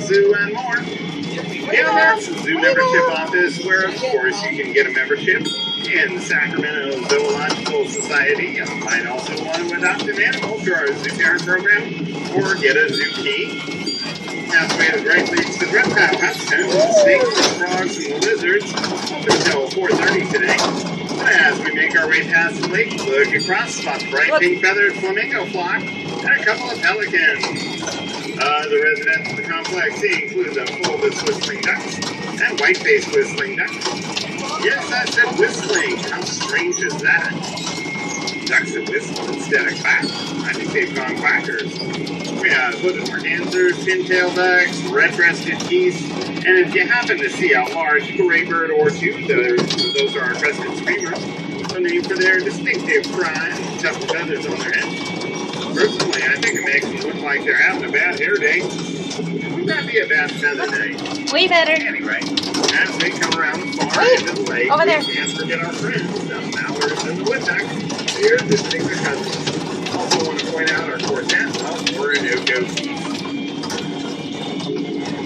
Zoo, and more. Yeah, that's the Zoo Membership Office, where, of course, you can get a membership in the Sacramento Zoological Society. You might also want to adopt an animal through our Zoo Parent program, or get a zoo key. Pathway to the Great Lakes to the reptile habitat with the snakes, the frogs, and the lizards, up until 4:30 today. As we make our way past the lake, look across, spot the bright pink-feathered flamingo flock, and a couple of pelicans. The residents of the complex include the fulvous whistling ducks and white-faced whistling ducks. Yes, I said whistling. How strange is that? Ducks that whistle instead of quack. I think they've gone quackers. We have hooded mergansers, pintail ducks, red-breasted geese, and if you happen to see a large gray bird or two, those are our crested screamers, so named for their distinctive cry and tough feathers on their heads. Personally, I think it makes them look like they're having a bad hair day. Wouldn't that be a bad feather day? Way better. Anyway, as we come around the far end of the lake, over there. We can't forget our friends, the mallards and the woodducks. Here visiting their cousins. Also want to point out our quartet, we're in goatees.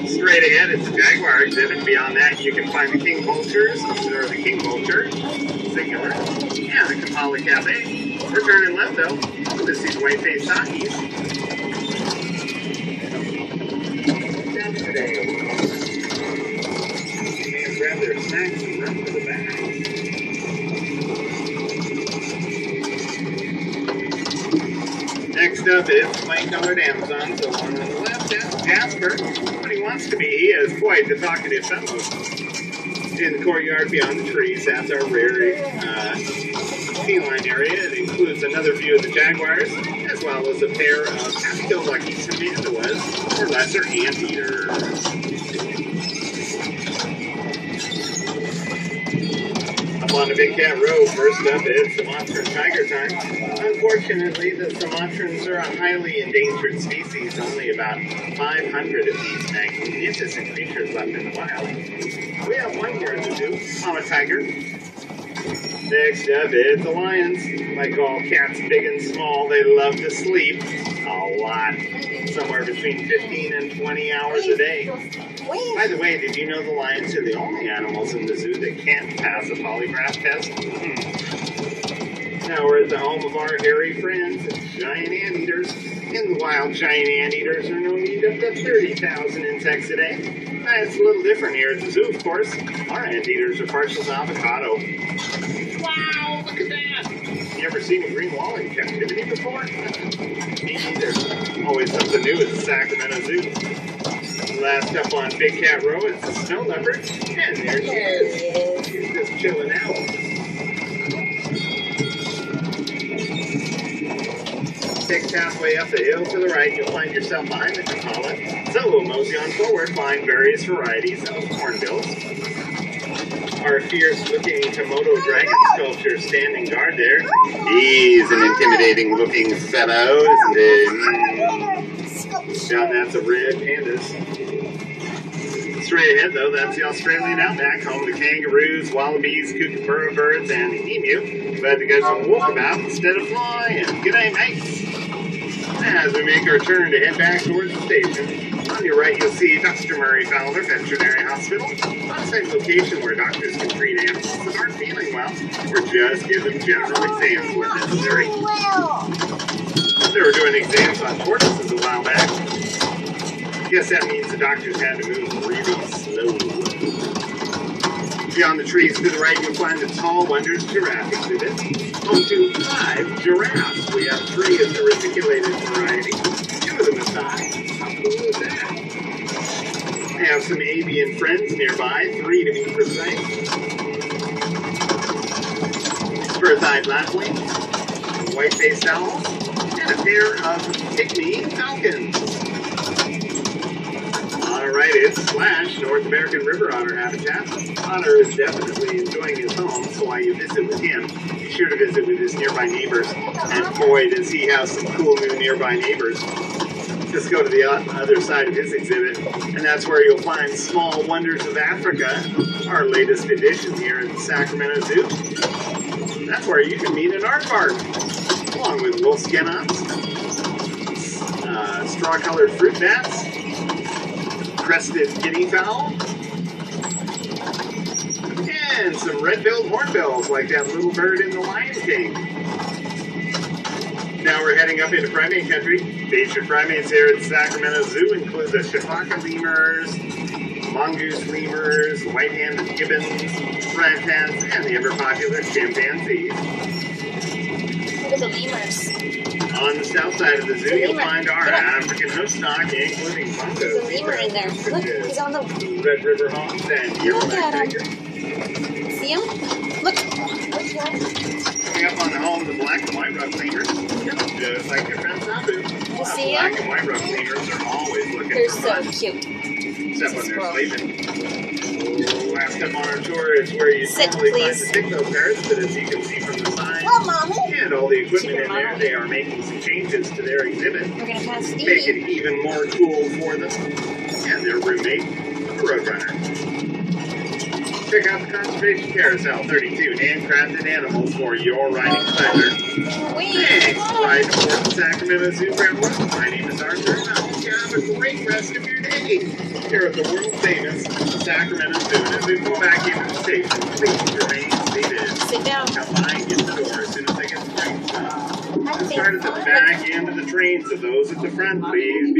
Straight ahead, it's a jaguar exhibit. Beyond that, you can find the king vultures, or the king vulture, singular, and the Kampala Cafe. We're turning left, though, to see the white-faced sockies. Down today, you may grab their snacks and run to the back. Next up is the white-colored Amazon, so on the left, that's Jasper. When he wants to be, he is quite the talkative fellow. In the courtyard beyond the trees, that's our rare feline area. It includes another view of the jaguars, as well as a pair of happy-go-lucky tamanduas, or lesser anteaters. Up on the Big Cat Road, first up is Sumatran tiger time. Unfortunately, the Sumatrans are a highly endangered species. Only about 500 of these magnificent creatures left in the wild. We have one here at the zoo, Mama Tiger. Next up is the lions. Like all cats, big and small, they love to sleep a lot. Somewhere between 15 and 20 hours a day. By the way, did you know the lions are the only animals in the zoo that can't pass a polygraph test? Now we're at the home of our hairy friends, giant anteaters. In the wild, giant anteaters are known to eat up to 30,000 insects a day. It's a little different here at the zoo, of course. Our anteaters are partial to avocado. Wow, look at that! You ever seen a green wall in captivity before? Me neither. Always something new at the Sacramento Zoo. Last up on Big Cat Row is the snow leopard. And there she is. She's just chilling out. Take pathway up the hill to the right, you'll find yourself behind the Kampala. So we'll mosey on forward, find various varieties of hornbills. Our fierce-looking Komodo dragon sculpture standing guard there. He's an intimidating-looking fellow, isn't he? Down that's a red pandas. Straight ahead, though, that's the Australian outback, home to kangaroos, wallabies, kookaburra birds, and emu. Glad to go some walkabout instead of flying. G'day, mates. As we make our turn to head back towards the station, on your right you'll see Dr. Murray Fowler Veterinary Hospital, a safe location where doctors can treat animals that aren't feeling well, or just give them general exams when necessary. They were doing exams on tortoises a while back. Guess that means the doctors had to move really slowly. Beyond the trees to the right, you'll find the Tall Wonders Giraffe exhibit. Home to 5 giraffes. We have 3 of the reticulated variety, 2 of the Maasai. How cool is that? We have some avian friends nearby, 3 to be precise. Spur-thighed lapwings, white-faced owls, and a pair of pygmy falcons. Alright, it's Splash, North American river otter habitat. Otter is definitely enjoying his home, so while you visit with him, be sure to visit with his nearby neighbors. And boy, does he have some cool new nearby neighbors. Just go to the other side of his exhibit, and that's where you'll find Small Wonders of Africa, our latest edition here at the Sacramento Zoo. That's where you can meet an aardvark, along with wolfskin ops, straw-colored fruit bats, crested guinea fowl, and some red-billed hornbills like that little bird in the Lion King. Now we're heading up into primate country. Featured primates here at the Sacramento Zoo include the Chewbacca lemurs, mongoose lemurs, white-handed gibbons, rattats, and the ever-popular chimpanzees. Look at the lemurs. On the south side of the zoo, you'll find our African host stock, including bongos. There's a lemur in there. Look, he's on the... Red River Hawks and yellowback tigers. See him? Look. Coming up on the home of the black and white rough lemurs. Just like your friend Sabu. You see him? Black and white rough lemurs are always looking They're for so fun. cute. Except when they're sleeping. Last up on our tour is where you Sit, normally please. find the Sigmo parrots, but as you can see from the sign and all the equipment in there, they are making some changes to their exhibit. We're going to pass Make Stevie. it even more cool for them and their roommate, the Roadrunner. Check out the Conservation Carousel 32 handcrafted animals for your riding pleasure. Thanks for riding aboard the Sacramento Zoo Railroad. My name is Arthur, and I hope you have a great rest of your day here at the world-famous Sacramento Zoo. And as we go back into the station, please remain seated. Sit down. Come by and get the door as soon as they get the train. Have Start at the back end of the train, so those at the front, please be